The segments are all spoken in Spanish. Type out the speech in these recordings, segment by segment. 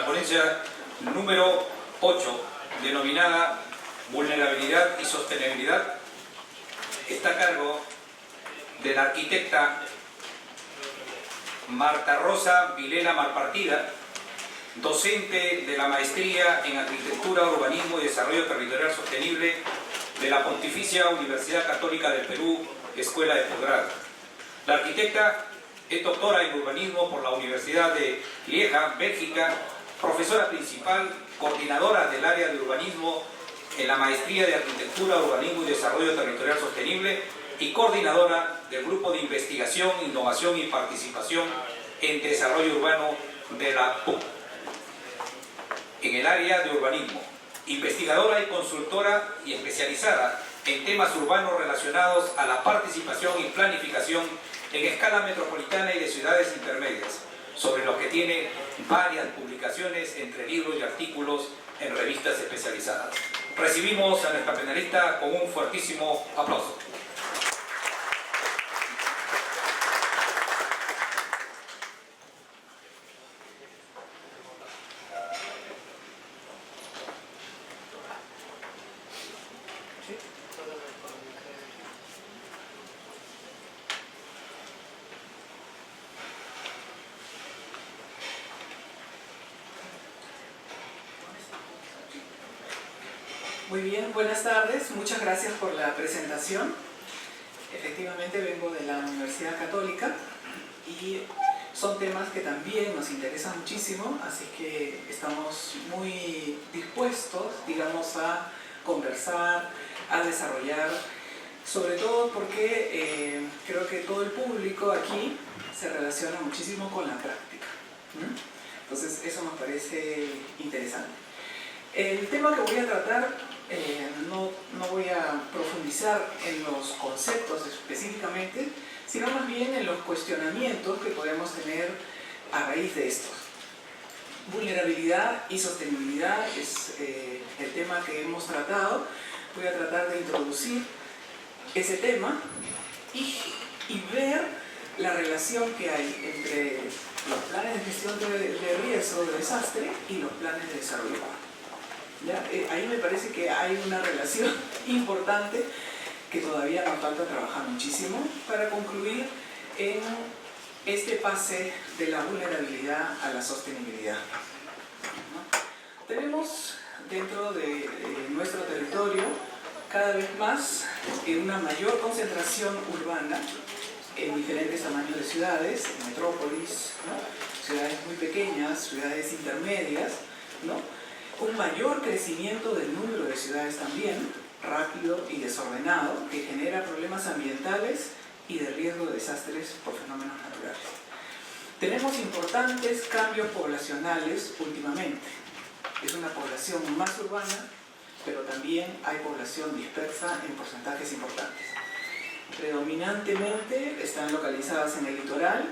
La ponencia número 8, denominada Vulnerabilidad y Sostenibilidad, está a cargo de la arquitecta Marta Rosa Vilela Malpartida, docente de la Maestría en Arquitectura, Urbanismo y Desarrollo Territorial Sostenible de la Pontificia Universidad Católica del Perú, Escuela de Posgrado. La arquitecta es doctora en Urbanismo por la Universidad de Lieja, Bélgica, profesora principal, coordinadora del área de Urbanismo en la Maestría de Arquitectura, Urbanismo y Desarrollo Territorial Sostenible y coordinadora del Grupo de Investigación, Innovación y Participación en Desarrollo Urbano de la PUC, en el área de urbanismo, investigadora y consultora y especializada en temas urbanos relacionados a la participación y planificación en escala metropolitana y de ciudades intermedias, sobre los que tiene varias publicaciones entre libros y artículos en revistas especializadas. Recibimos a nuestra panelista con un fuertísimo aplauso. Muy bien, buenas tardes, muchas gracias por la presentación. Efectivamente vengo de la Universidad Católica y son temas que también nos interesan muchísimo, así que estamos muy dispuestos, digamos, a conversar, a desarrollar, sobre todo porque creo que todo el público aquí se relaciona muchísimo con la práctica. Entonces eso nos parece interesante. El tema que voy a tratar, no voy a profundizar en los conceptos específicamente, sino más bien en los cuestionamientos que podemos tener a raíz de estos. Vulnerabilidad y sostenibilidad es el tema que hemos tratado. Voy a tratar de introducir ese tema y ver la relación que hay entre los planes de gestión de riesgo de desastre y los planes de desarrollo urbano. ¿Ya? Ahí me parece que hay una relación importante que todavía nos falta trabajar muchísimo para concluir en este pase de la vulnerabilidad a la sostenibilidad. ¿No? Tenemos dentro de nuestro territorio cada vez más una mayor concentración urbana en diferentes tamaños de ciudades, metrópolis, ¿no? Ciudades muy pequeñas, ciudades intermedias, ¿no? Un mayor crecimiento del número de ciudades también, rápido y desordenado, que genera problemas ambientales y de riesgo de desastres por fenómenos naturales. Tenemos importantes cambios poblacionales últimamente. Es una población más urbana, pero también hay población dispersa en porcentajes importantes. Predominantemente están localizadas en el litoral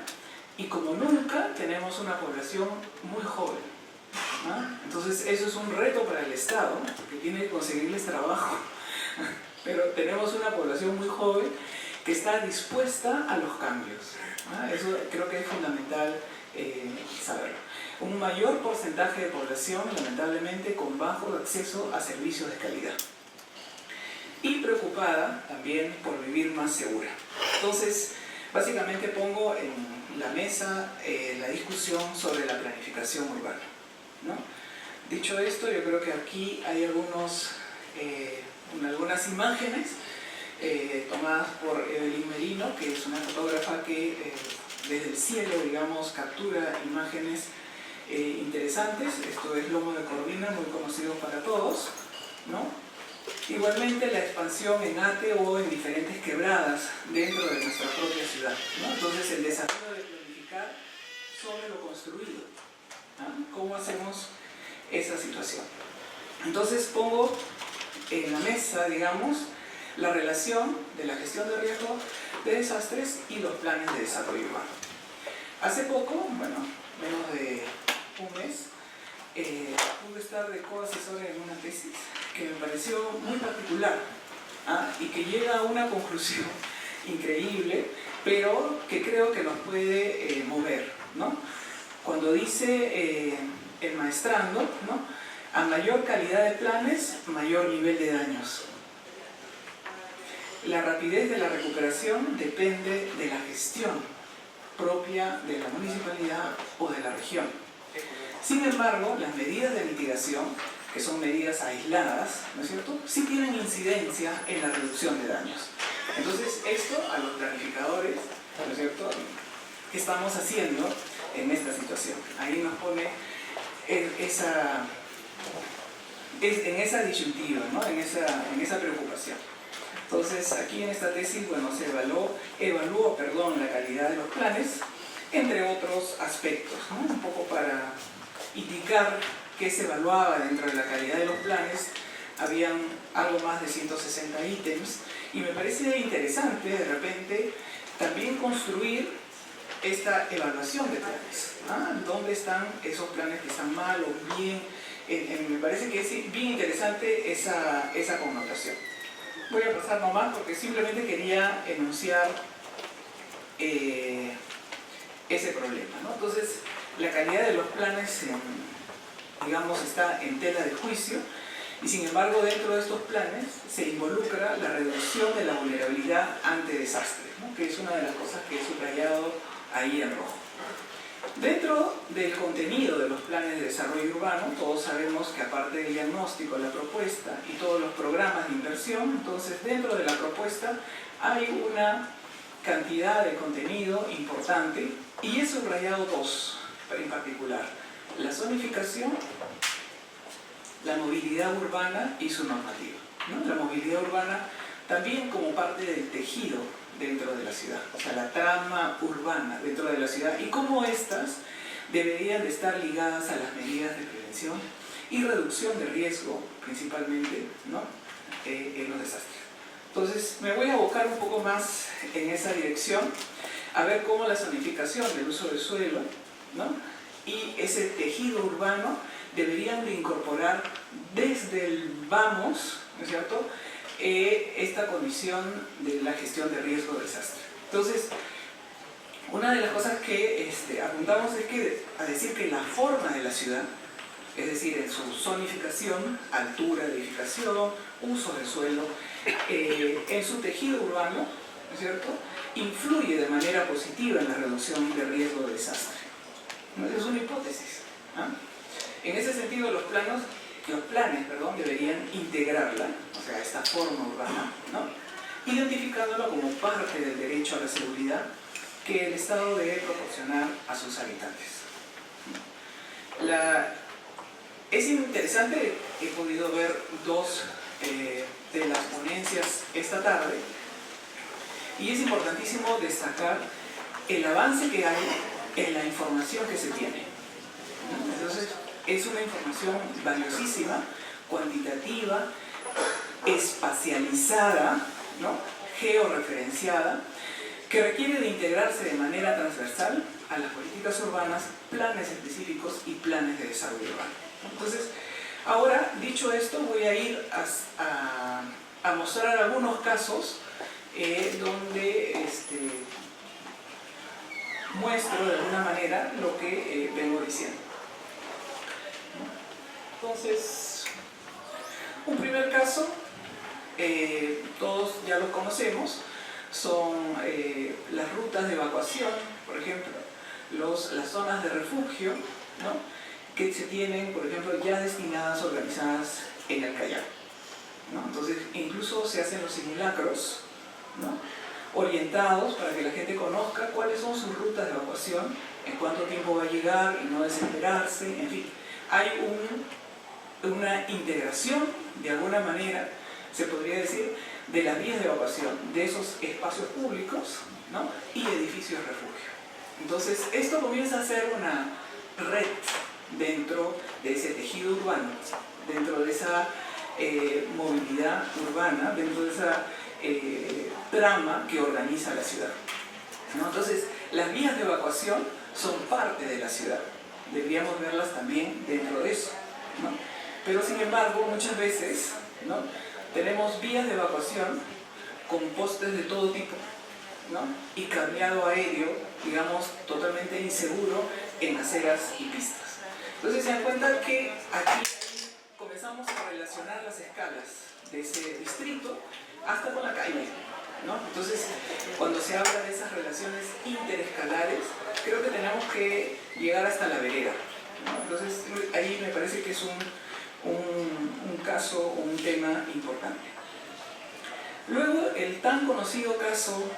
y como nunca tenemos una población muy joven. ¿No? Entonces eso es un reto para el Estado, que tiene que conseguirles trabajo, pero tenemos una población muy joven que está dispuesta a los cambios, ¿no? Eso creo que es fundamental saberlo. Un mayor porcentaje de población lamentablemente con bajo acceso a servicios de calidad y preocupada también por vivir más segura. Entonces básicamente pongo en la mesa la discusión sobre la planificación urbana, ¿no? Dicho esto, yo creo que aquí hay algunas imágenes tomadas por Evelyn Merino, que es una fotógrafa que desde el cielo, digamos, captura imágenes interesantes. Esto es Lomo de Corvina, muy conocido para todos, ¿no? Igualmente la expansión en Ate o en diferentes quebradas dentro de nuestra propia ciudad, ¿no? Entonces el desafío de planificar sobre lo construido, ¿no? ¿Cómo hacemos esa situación? Entonces pongo en la mesa, digamos, la relación de la gestión de riesgo de desastres y los planes de desarrollo urbano. Hace poco, bueno, menos de un mes, pude estar de coasesora en una tesis que me pareció muy particular y que llega a una conclusión increíble, pero que creo que nos puede mover, ¿no? Cuando dice enmaestrando, ¿no? A mayor calidad de planes, mayor nivel de daños. La rapidez de la recuperación depende de la gestión propia de la municipalidad o de la región. Sin embargo, las medidas de mitigación, que son medidas aisladas, ¿no es cierto?, sí tienen incidencia en la reducción de daños. Entonces, esto a los planificadores, ¿no es cierto?, ¿qué estamos haciendo en esta situación? Ahí nos pone en esa disyuntiva, ¿no?, en esa preocupación. Entonces, aquí en esta tesis, bueno, se evaluó la calidad de los planes, entre otros aspectos, ¿no? Un poco para indicar qué se evaluaba dentro de la calidad de los planes. Habían algo más de 160 ítems, y me parece interesante, de repente, también construir esta evaluación de planes, ¿no? ¿Dónde están esos planes que están mal o bien? Me parece que es bien interesante esa connotación. Voy a pasar nomás porque simplemente quería enunciar ese problema, ¿no? Entonces, la calidad de los planes, digamos, está en tela de juicio, y sin embargo, dentro de estos planes se involucra la reducción de la vulnerabilidad ante desastres, ¿no?, que es una de las cosas que he subrayado ahí en rojo. Dentro del contenido de los planes de desarrollo urbano, todos sabemos que aparte del diagnóstico, la propuesta y todos los programas de inversión, entonces dentro de la propuesta hay una cantidad de contenido importante, y he subrayado dos en particular: la zonificación, la movilidad urbana y su normativa, ¿no? La movilidad urbana también como parte del tejido dentro de la ciudad, o sea, la trama urbana dentro de la ciudad, y cómo estas deberían de estar ligadas a las medidas de prevención y reducción de riesgo, principalmente, ¿no?, en los desastres. Entonces, me voy a abocar un poco más en esa dirección, a ver cómo la zonificación del uso del suelo, ¿no?, y ese tejido urbano deberían de incorporar desde el vamos, ¿no es cierto?, esta condición de la gestión de riesgo de desastre. Entonces, una de las cosas que apuntamos es que, a decir que la forma de la ciudad, es decir, en su zonificación, altura de edificación, uso del suelo, en su tejido urbano, ¿no es cierto?, influye de manera positiva en la reducción de riesgo de desastre. Es una hipótesis, ¿no? En ese sentido, los planes, deberían integrarla, o sea, esta forma urbana, ¿no?, identificándola como parte del derecho a la seguridad que el Estado debe proporcionar a sus habitantes. Es interesante, he podido ver dos de las ponencias esta tarde, y es importantísimo destacar el avance que hay en la información que se tiene. Entonces, es una información valiosísima, cuantitativa, espacializada, ¿no?, georreferenciada, que requiere de integrarse de manera transversal a las políticas urbanas, planes específicos y planes de desarrollo urbano. Entonces, ahora, dicho esto, voy a ir a mostrar algunos casos donde muestro de alguna manera lo que vengo diciendo. Entonces, un primer caso, todos ya lo conocemos, son las rutas de evacuación, por ejemplo, las zonas de refugio, ¿no?, que se tienen, por ejemplo, ya destinadas, organizadas en el Callao, ¿no? Entonces, incluso se hacen los simulacros, ¿no?, orientados para que la gente conozca cuáles son sus rutas de evacuación, en cuánto tiempo va a llegar y no desesperarse, en fin. Hay una integración, de alguna manera, se podría decir, de las vías de evacuación, de esos espacios públicos, ¿no?, y edificios refugio. Entonces, esto comienza a ser una red dentro de ese tejido urbano, dentro de esa movilidad urbana, dentro de esa trama que organiza la ciudad, ¿no? Entonces, las vías de evacuación son parte de la ciudad, deberíamos verlas también dentro de eso, ¿no? Pero sin embargo, muchas veces, ¿no?, tenemos vías de evacuación con postes de todo tipo, ¿no?, y cableado aéreo, digamos, totalmente inseguro en aceras y pistas. Entonces se dan cuenta que aquí comenzamos a relacionar las escalas de ese distrito hasta con la calle, ¿no? Entonces, cuando se habla de esas relaciones interescalares, creo que tenemos que llegar hasta la vereda, ¿no? Entonces, ahí me parece que es un caso, un tema importante. Luego, el tan conocido caso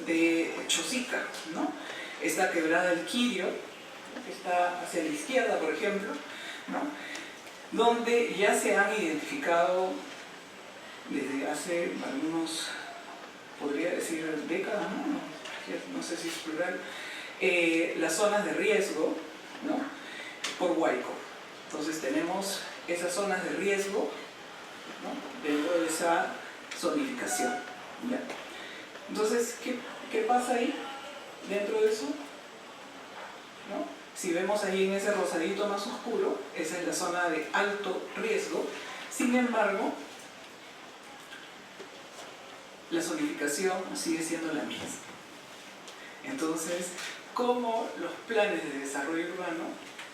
de Chosica, ¿no? Esta quebrada del Quirio, que está hacia la izquierda, por ejemplo, ¿no? Donde ya se han identificado desde hace algunos, podría decir décadas, no sé si es plural, las zonas de riesgo, ¿no? Por huaico. Entonces tenemos esas zonas de riesgo, ¿no? Dentro de esa zonificación, ¿ya? Entonces, ¿qué pasa ahí dentro de eso? ¿No? Si vemos ahí en ese rosadito más oscuro, esa es la zona de alto riesgo. Sin embargo, la zonificación sigue siendo la misma. Entonces, ¿cómo los planes de desarrollo urbano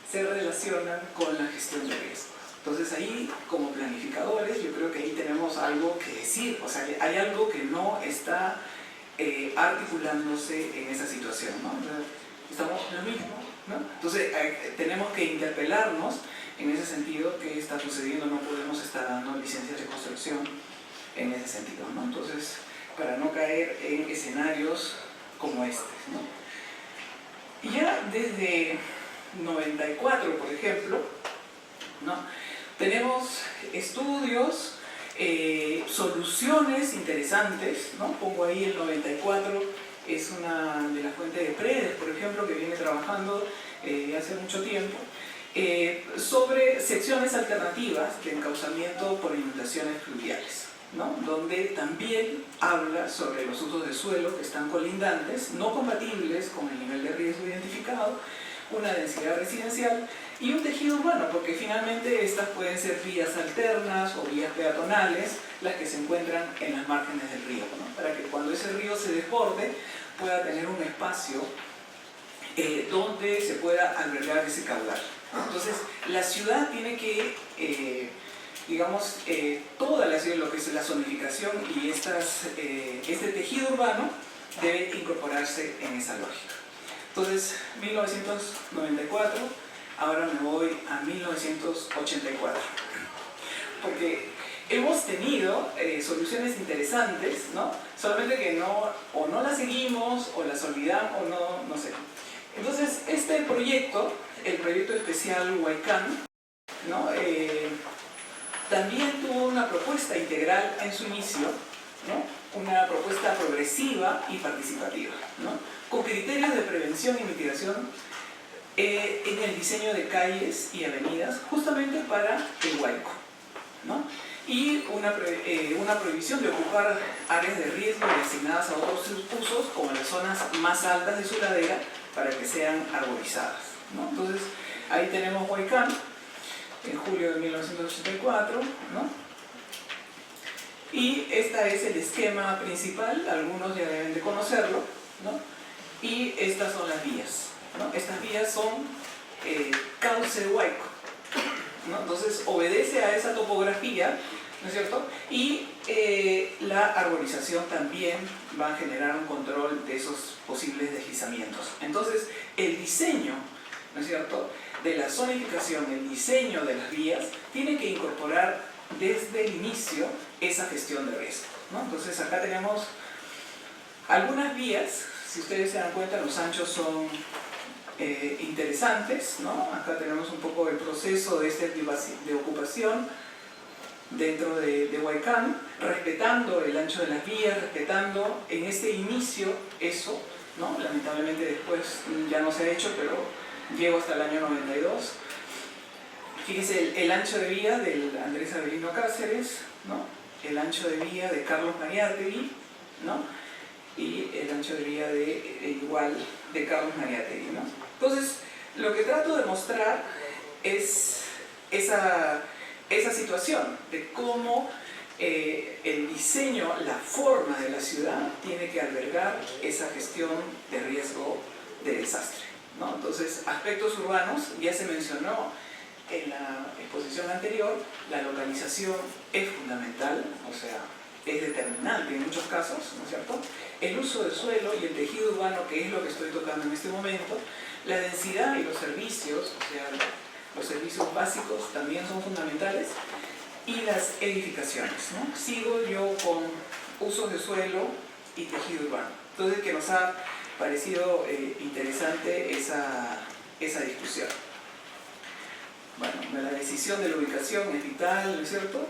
se relacionan con la gestión de riesgos? Entonces ahí, como planificadores, yo creo que ahí tenemos algo que decir, o sea, hay algo que no está articulándose en esa situación, ¿no? Estamos en lo mismo, ¿no? Entonces tenemos que interpelarnos en ese sentido. ¿Qué está sucediendo? No podemos estar dando licencias de construcción en ese sentido, ¿no? Entonces, para no caer en escenarios como este, ¿no? Y ya desde 94, por ejemplo, ¿no? Tenemos estudios, soluciones interesantes, ¿no? Pongo ahí el 94, es una de las fuentes de Predes, por ejemplo, que viene trabajando hace mucho tiempo, sobre secciones alternativas de encauzamiento por inundaciones fluviales, ¿no? Donde también habla sobre los usos de suelo que están colindantes, no compatibles con el nivel de riesgo identificado, una densidad residencial y un tejido urbano, porque finalmente estas pueden ser vías alternas o vías peatonales, las que se encuentran en las márgenes del río, ¿no? Para que cuando ese río se desborde pueda tener un espacio donde se pueda albergar ese caudal. Entonces, la ciudad tiene que, digamos, toda la ciudad, lo que es la zonificación y este tejido urbano debe incorporarse en esa lógica. Entonces, 1994, ahora me voy a 1984, porque hemos tenido soluciones interesantes, ¿no? Solamente que o no las seguimos, o las olvidamos, o no sé. Entonces, este proyecto, el proyecto especial Huaycán, ¿no? También tuvo una propuesta integral en su inicio, ¿no? Una propuesta progresiva y participativa, ¿no? Con criterios de prevención y mitigación en el diseño de calles y avenidas, justamente para el huaico, ¿no? Y una prohibición de ocupar áreas de riesgo destinadas a otros usos, como las zonas más altas de su ladera, para que sean arborizadas, ¿no? Entonces, ahí tenemos Huaycán, en julio de 1984, ¿no? Y este es el esquema principal, algunos ya deben de conocerlo, ¿no? Y estas son las vías, ¿no? Estas vías son cauce de huaico, ¿no? Entonces obedece a esa topografía, ¿no es cierto? Y la arborización también va a generar un control de esos posibles deslizamientos. Entonces el diseño, ¿no es cierto?, de la zonificación, el diseño de las vías, tiene que incorporar desde el inicio esa gestión de riesgo, ¿no? Entonces acá tenemos algunas vías. Si ustedes se dan cuenta, los anchos son interesantes, ¿no? Acá tenemos un poco el proceso de ocupación dentro de Huaycán, respetando el ancho de las vías, respetando en este inicio eso, ¿no? Lamentablemente después ya no se ha hecho, pero llego hasta el año 92. Fíjense el ancho de vía del Andrés Avelino Cáceres, ¿no? El ancho de vía de Carlos Mariátegui, ¿no? Y el ancho de vía igual de Carlos Mariátegui, ¿no? Entonces, lo que trato de mostrar es esa situación de cómo el diseño, la forma de la ciudad tiene que albergar esa gestión de riesgo de desastre, ¿no? Entonces, aspectos urbanos, ya se mencionó en la exposición anterior, la localización es fundamental, o sea, es determinante en muchos casos, ¿no es cierto? El uso del suelo y el tejido urbano, que es lo que estoy tocando en este momento, la densidad y los servicios, o sea, los servicios básicos también son fundamentales, y las edificaciones, ¿no? Sigo yo con usos de suelo y tejido urbano. Entonces, que nos ha parecido interesante esa discusión. Bueno, la decisión de la ubicación es vital, ¿no es cierto?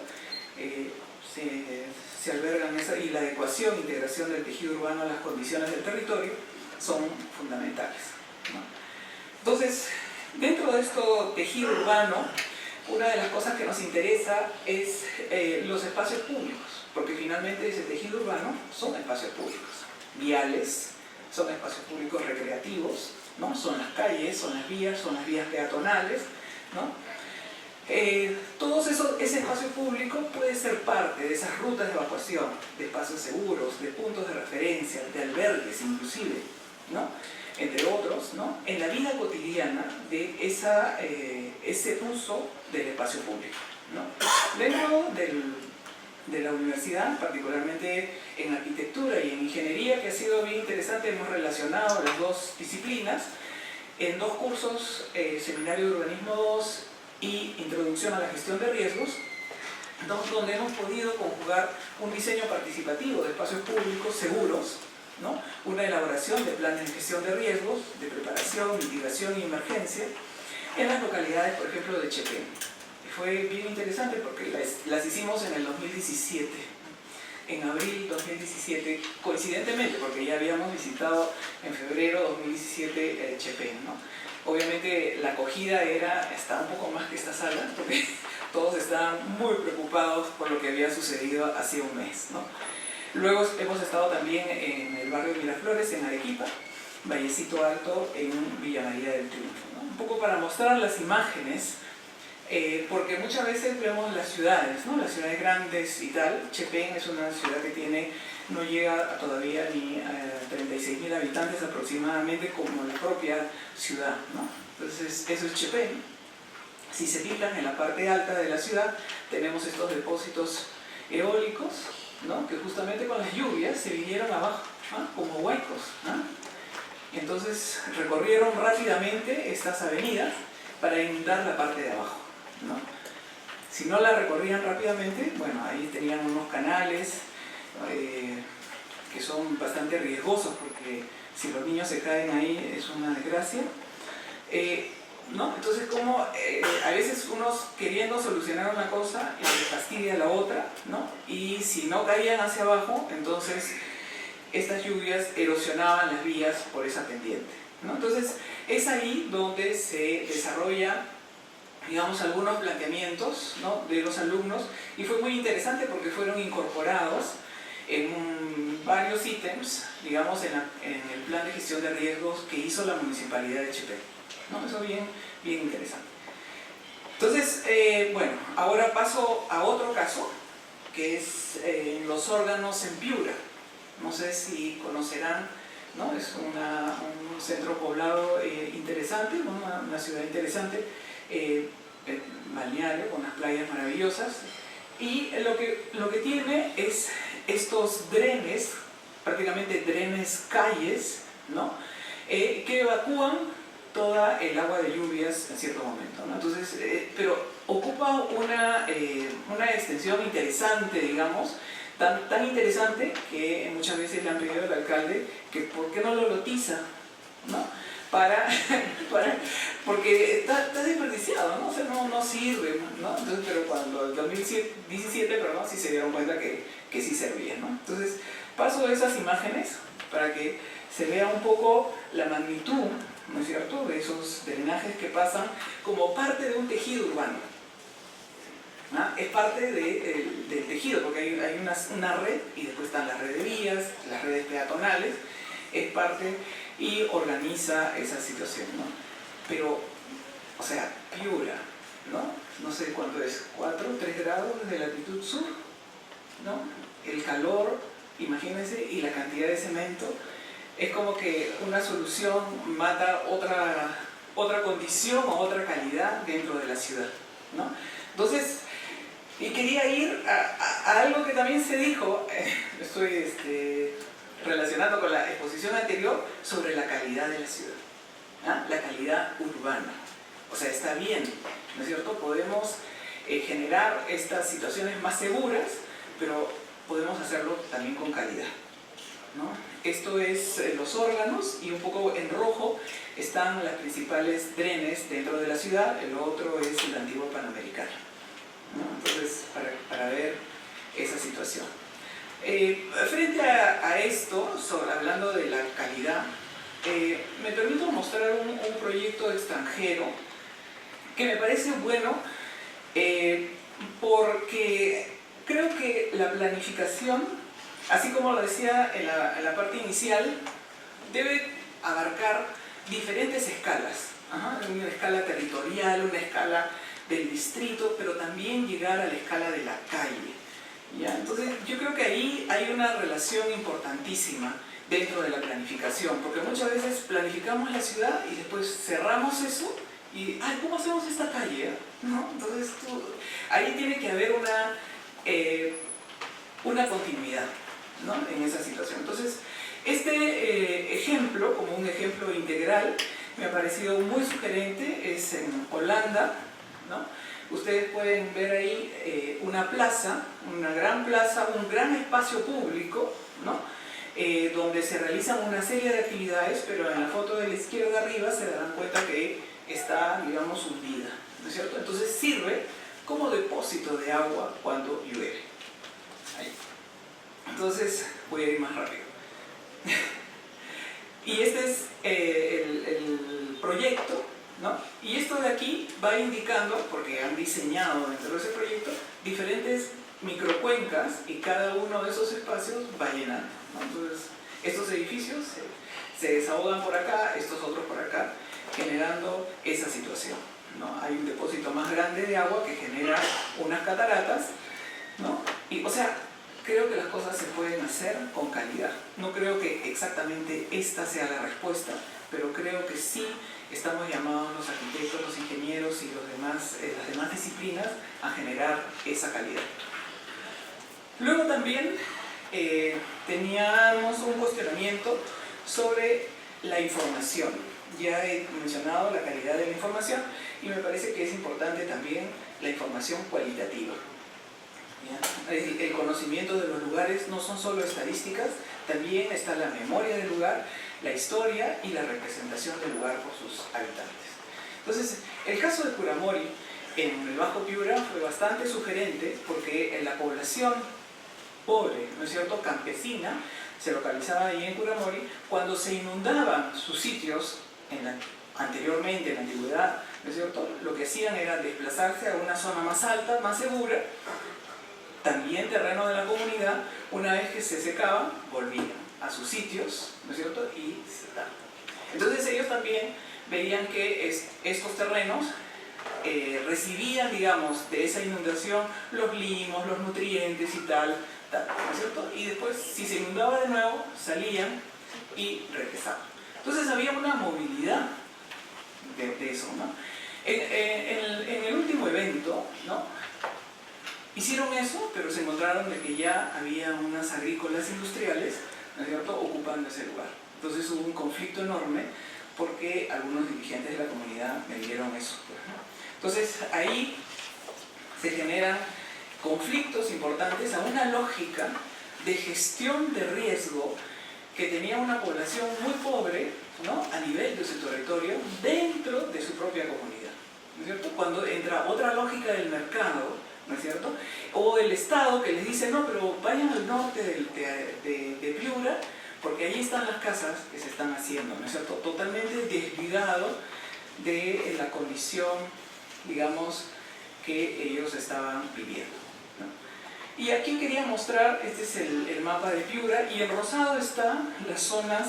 Se albergan y la adecuación e integración del tejido urbano a las condiciones del territorio son fundamentales, ¿no? Entonces, dentro de esto tejido urbano, una de las cosas que nos interesa es los espacios públicos, porque finalmente ese tejido urbano son espacios públicos, viales, son espacios públicos recreativos, ¿no? Son las calles, son las vías peatonales, ¿no? Ese espacio público puede ser parte de esas rutas de evacuación, de espacios seguros, de puntos de referencia, de albergues inclusive, ¿no? Entre otros, ¿no? En la vida cotidiana de ese uso del espacio público, ¿no? Dentro de la universidad, particularmente en arquitectura y en ingeniería, que ha sido bien interesante, hemos relacionado las dos disciplinas en dos cursos, Seminario de Urbanismo 2 y Introducción a la Gestión de Riesgos, donde hemos podido conjugar un diseño participativo de espacios públicos seguros, ¿no? Una elaboración de planes de gestión de riesgos, de preparación, mitigación y emergencia en las localidades, por ejemplo, de Chepén. Fue bien interesante porque las hicimos en el 2017, en abril 2017, coincidentemente, porque ya habíamos visitado en febrero 2017 Chepén, ¿no? Obviamente la acogida estaba un poco más que esta sala, porque todos estaban muy preocupados por lo que había sucedido hace un mes, ¿no? Luego hemos estado también en el barrio de Miraflores, en Arequipa, Vallecito Alto, en Villa María del Triunfo, ¿no? Un poco para mostrar las imágenes, porque muchas veces vemos las ciudades, ¿no? Las ciudades grandes y tal. Chepén es una ciudad que no llega todavía ni a 36.000 habitantes aproximadamente, como la propia ciudad, ¿no? Entonces, eso es Chepén. Si se fijan en la parte alta de la ciudad, tenemos estos depósitos eólicos, ¿no? Que justamente con las lluvias se vinieron abajo, ¿no? Como huecos, ¿no? Entonces recorrieron rápidamente estas avenidas para inundar la parte de abajo, ¿no? Si no la recorrían rápidamente, bueno, ahí tenían unos canales que son bastante riesgosos, porque si los niños se caen ahí es una desgracia, ¿no? Entonces, como a veces unos queriendo solucionar una cosa les fastidia la otra, ¿no? Y si no caían hacia abajo, entonces estas lluvias erosionaban las vías por esa pendiente, ¿no? Entonces, es ahí donde se desarrolla, digamos, algunos planteamientos, ¿no? De los alumnos, y fue muy interesante porque fueron incorporados en varios ítems, digamos, en el plan de gestión de riesgos que hizo la Municipalidad de Chepén, ¿no? Eso bien interesante. Entonces, bueno, ahora paso a otro caso, que es los órganos en Piura. No sé si conocerán, ¿no? Es un centro poblado interesante, una ciudad interesante, balneario, con unas playas maravillosas, y lo que tiene es estos drenes, prácticamente drenes calles, ¿no? Que evacúan toda el agua de lluvias en cierto momento, ¿no? Entonces, pero ocupa una extensión interesante, digamos, tan interesante que muchas veces le han pedido al alcalde que por qué no lo lotiza, ¿no? Porque está desperdiciado, ¿no? O sea, no sirve, ¿no? Entonces, pero cuando en 2017, sí se dieron cuenta que sí servía, ¿no? Entonces, paso esas imágenes para que se vea un poco la magnitud, ¿no es cierto?, de esos drenajes que pasan como parte de un tejido urbano, ¿no? Es parte del tejido, porque hay una red, y después están las redes de vías, las redes peatonales, es parte y organiza esa situación, ¿no? Pero, o sea, Piura, no sé cuánto es, 3 grados de latitud sur, ¿no? El calor, imagínense, y la cantidad de cemento, es como que una solución mata otra otra condición o otra calidad dentro de la ciudad, ¿no? Entonces, y quería ir a algo que también se dijo, estoy relacionando con la exposición anterior, sobre la calidad de la ciudad, ¿ah? La calidad urbana. O sea, está bien, ¿no es cierto? Podemos generar estas situaciones más seguras, pero podemos hacerlo también con calidad, ¿no? Esto es los órganos, y un poco en rojo están las principales drenes dentro de la ciudad. El otro es el antiguo Panamericano, ¿no? Entonces, para ver esa situación. Frente a esto, hablando de la calidad, me permito mostrar un proyecto extranjero que me parece bueno, porque creo que la planificación, así como lo decía en la parte inicial, debe abarcar diferentes escalas. Una escala territorial, una escala del distrito, pero también llegar a la escala de la calle, ¿ya? Entonces yo creo que ahí hay una relación importantísima dentro de la planificación, porque muchas veces planificamos la ciudad y después cerramos eso y, ay, ¿cómo hacemos esta calle? ¿No? Entonces ahí tiene que haber una continuidad, ¿no? En esa situación. Entonces este ejemplo, como un ejemplo integral, me ha parecido muy sugerente. Es en Holanda, ¿no? Ustedes pueden ver ahí una plaza, una gran plaza, un gran espacio público, ¿no? Donde se realizan una serie de actividades, pero en la foto de la izquierda arriba se darán cuenta que está, digamos, hundida, ¿no es cierto? Entonces sirve como depósito de agua cuando llueve. Ahí. Entonces voy a ir más rápido. Y este es el proyecto, ¿no? Y esto de aquí va indicando, porque han diseñado dentro de ese proyecto, diferentes microcuencas, y cada uno de esos espacios va llenando, ¿no? Entonces, estos edificios se desahogan por acá, estos otros por acá, generando esa situación, ¿no? Hay un depósito más grande de agua que genera unas cataratas, ¿no? Y, o sea, creo que las cosas se pueden hacer con calidad. No creo que exactamente esta sea la respuesta, pero creo que sí estamos llamados los arquitectos, los ingenieros y las demás disciplinas a generar esa calidad. Luego también teníamos un cuestionamiento sobre la información. Ya he mencionado la calidad de la información, y me parece que es importante también la información cualitativa. ¿Ya? Es decir, el conocimiento de los lugares no son solo estadísticas, también está la memoria del lugar, la historia y la representación del lugar por sus habitantes. Entonces, el caso de Curamori en el Bajo Piura fue bastante sugerente, porque en la población pobre, ¿no es cierto?, campesina, se localizaba ahí en Curamori. Cuando se inundaban sus sitios anteriormente, en la antigüedad, ¿no es cierto?, lo que hacían era desplazarse a una zona más alta, más segura, también terreno de la comunidad. Una vez que se secaban, volvían a sus sitios, ¿no es cierto?, y se daban. Entonces ellos también veían que estos terrenos recibían, digamos, de esa inundación los limos, los nutrientes y tal, ¿no es cierto? Y después, si se inundaba de nuevo, salían y regresaban. Entonces había una movilidad de eso, ¿no? En el último evento, ¿no?, hicieron eso, pero se encontraron de que ya había unas agrícolas industriales, ¿no es cierto?, ocupando ese lugar. Entonces hubo un conflicto enorme, porque algunos dirigentes de la comunidad me dieron eso, ¿no? Entonces ahí se generan conflictos importantes a una lógica de gestión de riesgo que tenía una población muy pobre, ¿no?, a nivel de su territorio, dentro de su propia comunidad, ¿no es cierto? Cuando entra otra lógica del mercado, ¿no es cierto?, o el Estado, que les dice, no, pero vayan al norte de Piura, porque ahí están las casas que se están haciendo, ¿no es cierto?, totalmente desligado de la condición, digamos, que ellos estaban viviendo, ¿no? Y aquí quería mostrar, este es el mapa de Piura, y en rosado están las zonas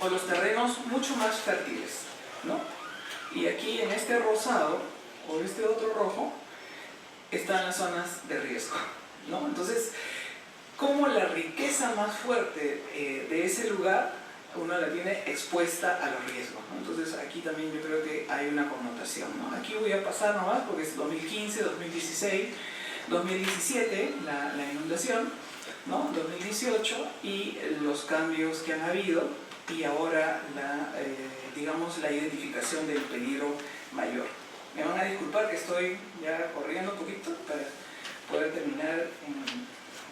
o los terrenos mucho más fértiles, ¿no? Y aquí en este rosado, o este otro rojo, están las zonas de riesgo, ¿no? Entonces, como la riqueza más fuerte de ese lugar uno la tiene expuesta a los riesgos, ¿no? Entonces aquí también yo creo que hay una connotación, ¿no? Aquí voy a pasar nomás porque es 2015, 2016, 2017 la inundación, ¿no? 2018 y los cambios que han habido y ahora digamos la identificación del peligro mayor. Me van a disculpar que estoy ya corriendo un poquito para poder terminar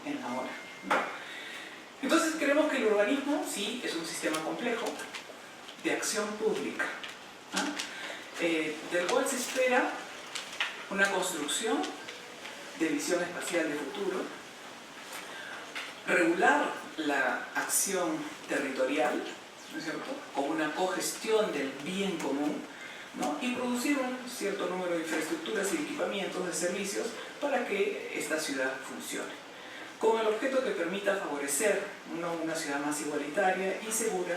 en la hora, ¿no? Entonces creemos que el urbanismo sí es un sistema complejo de acción pública, ¿no? Del cual se espera una construcción de visión espacial de futuro, regular la acción territorial, ¿no es cierto?, con una cogestión del bien común, ¿no?, y producir un cierto número de infraestructuras y equipamientos de servicios para que esta ciudad funcione, con el objeto que permita favorecer una ciudad más igualitaria y segura,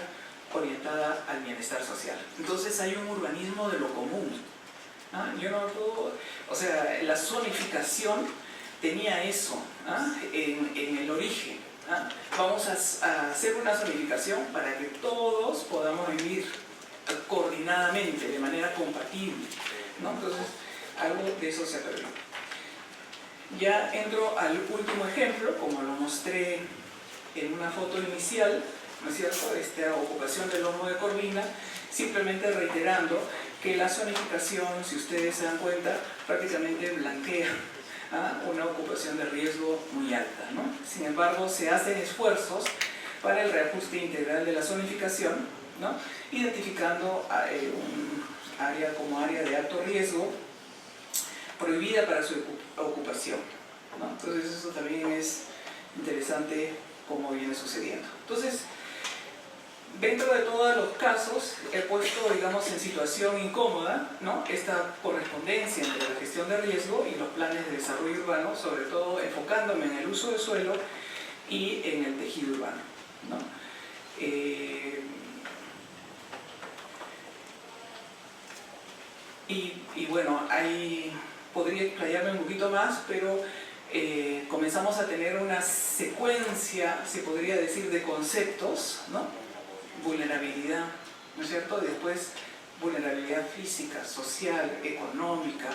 orientada al bienestar social. Entonces hay un urbanismo de lo común. Yo no puedo, o sea, la zonificación tenía eso en el origen. Vamos a hacer una zonificación para que todos podamos vivir coordinadamente, de manera compatible, ¿no? Entonces, algo de eso se perdió. Ya entro al último ejemplo, como lo mostré en una foto inicial, ¿no es cierto?, esta ocupación del lomo de Corvina, simplemente reiterando que la zonificación, si ustedes se dan cuenta, prácticamente blanquea una ocupación de riesgo muy alta, ¿no? Sin embargo, se hacen esfuerzos para el reajuste integral de la zonificación, ¿no?, identificando un área como área de alto riesgo prohibida para su ocupación, ¿no? Entonces eso también es interesante cómo viene sucediendo. Entonces, dentro de todos los casos he puesto, digamos, en situación incómoda, ¿no?, esta correspondencia entre la gestión de riesgo y los planes de desarrollo urbano, sobre todo enfocándome en el uso del suelo y en el tejido urbano, ¿no? Y bueno, ahí podría explayarme un poquito más, pero comenzamos a tener una secuencia, se podría decir, de conceptos, ¿no? Vulnerabilidad, ¿no es cierto? Después vulnerabilidad física, social, económica,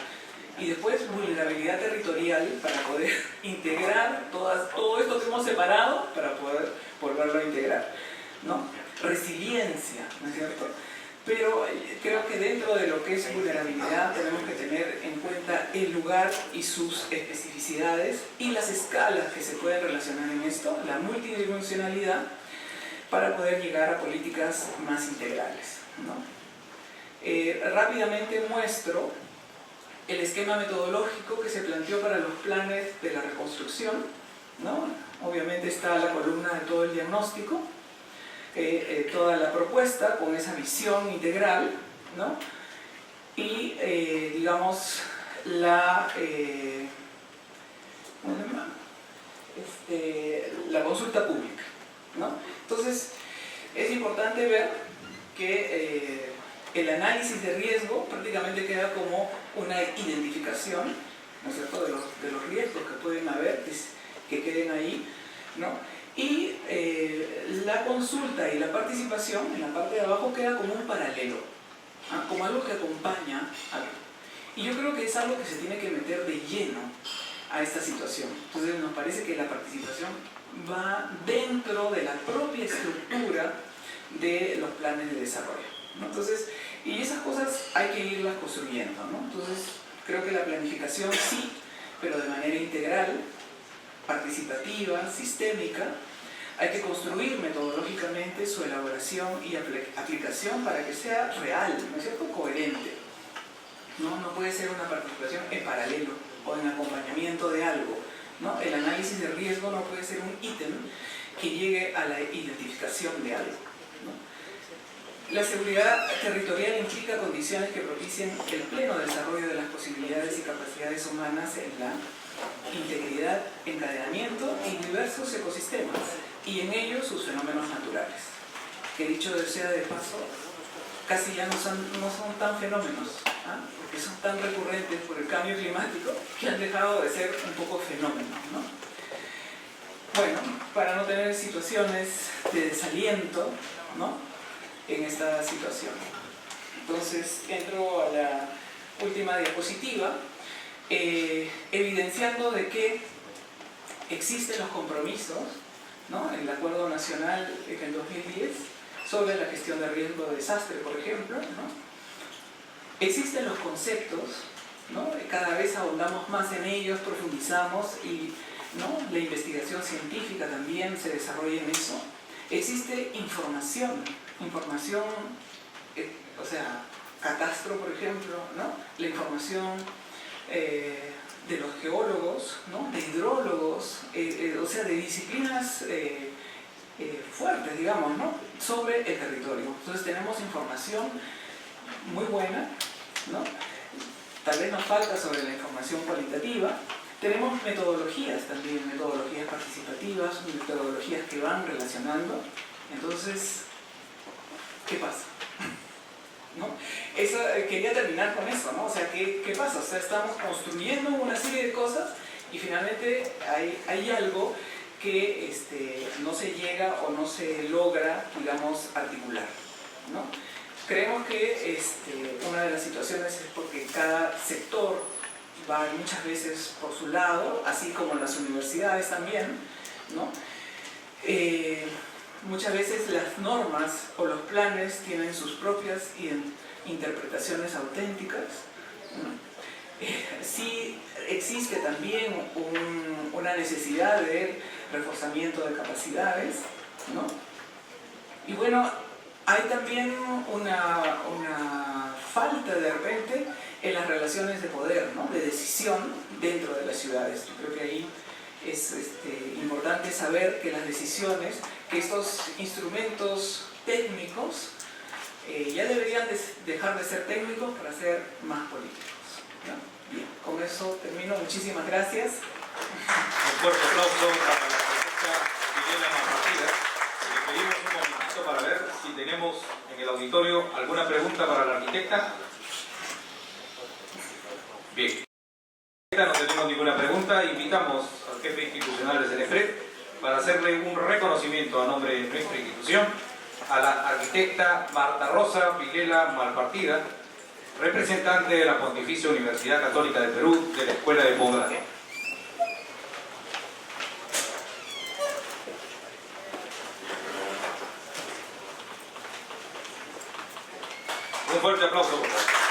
y después vulnerabilidad territorial para poder integrar todo esto que hemos separado para poder volverlo a integrar, ¿no? Resiliencia, ¿no es cierto? Pero creo que dentro de lo que es vulnerabilidad tenemos que tener en cuenta el lugar y sus especificidades y las escalas que se pueden relacionar en esto, la multidimensionalidad, para poder llegar a políticas más integrales, ¿no? Rápidamente muestro el esquema metodológico que se planteó para los planes de la reconstrucción, ¿no? Obviamente está la columna de todo el diagnóstico, toda la propuesta con esa visión integral, ¿no? Y digamos la consulta pública, ¿no? Entonces es importante ver que el análisis de riesgo prácticamente queda como una identificación, ¿no es cierto?, de los riesgos que pueden haber, que queden ahí, ¿no? Y la consulta y la participación en la parte de abajo queda como un paralelo, como algo que acompaña algo. Y yo creo que es algo que se tiene que meter de lleno a esta situación. Entonces nos parece que la participación va dentro de la propia estructura de los planes de desarrollo, ¿no? Entonces, y esas cosas hay que irlas construyendo, ¿no? Entonces creo que la planificación sí, pero de manera integral, participativa, sistémica. Hay que construir metodológicamente su elaboración y aplicación para que sea real, ¿no es cierto?, coherente. No puede ser una participación en paralelo o en acompañamiento de algo, ¿no? El análisis de riesgo no puede ser un ítem que llegue a la identificación de algo, ¿no? La seguridad territorial implica condiciones que propicien el pleno desarrollo de las posibilidades y capacidades humanas en la integridad, encadenamiento y diversos ecosistemas, y en ellos sus fenómenos naturales, que dicho sea de paso, casi ya no son tan fenómenos, porque son tan recurrentes por el cambio climático que han dejado de ser un poco fenómenos, ¿no? Bueno, para no tener situaciones de desaliento, ¿no?, en esta situación. Entonces entro a la última diapositiva, evidenciando de que existen los compromisos, ¿no?, en el Acuerdo Nacional en el 2010 sobre la gestión de riesgo de desastre, por ejemplo, ¿no? Existen los conceptos, ¿no?, cada vez ahondamos más en ellos, profundizamos y, ¿no?, la investigación científica también se desarrolla en eso. Existe información, o sea, catastro, por ejemplo, ¿no?, la información de los geólogos, ¿no?, de hidrólogos, o sea, de disciplinas fuertes, digamos, ¿no?, sobre el territorio. Entonces tenemos información muy buena, ¿no? Tal vez nos falta sobre la información cualitativa. Tenemos metodologías también, metodologías participativas, metodologías que van relacionando. Entonces, ¿qué pasa? ¿No? Quería terminar con eso, ¿no? O sea, ¿qué pasa? O sea, estamos construyendo una serie de cosas y finalmente hay algo que no se llega o no se logra, digamos, articular, ¿no? Creemos que una de las situaciones es porque cada sector va muchas veces por su lado, así como las universidades también, ¿no? Muchas veces las normas o los planes tienen sus propias interpretaciones auténticas, ¿no? Sí existe también una necesidad de reforzamiento de capacidades, ¿no? Y bueno, hay también una falta de repente en las relaciones de poder, ¿no?, de decisión dentro de las ciudades. Yo creo que ahí es importante saber que las decisiones, que estos instrumentos técnicos ya deberían dejar de ser técnicos para ser más políticos, ¿no? Bien, con eso termino. Muchísimas gracias. Un fuerte aplauso para la arquitecta Milena Malpartida. Le pedimos un momentito para ver si tenemos en el auditorio alguna pregunta para la arquitecta. Bien. No tenemos ninguna pregunta. Invitamos al jefe institucional de CENEFRED para hacerle un reconocimiento a nombre de nuestra institución a la arquitecta Marta Rosa Vilela Malpartida, representante de la Pontificia Universidad Católica del Perú, de la Escuela de Posgrado. Un fuerte aplauso, por favor.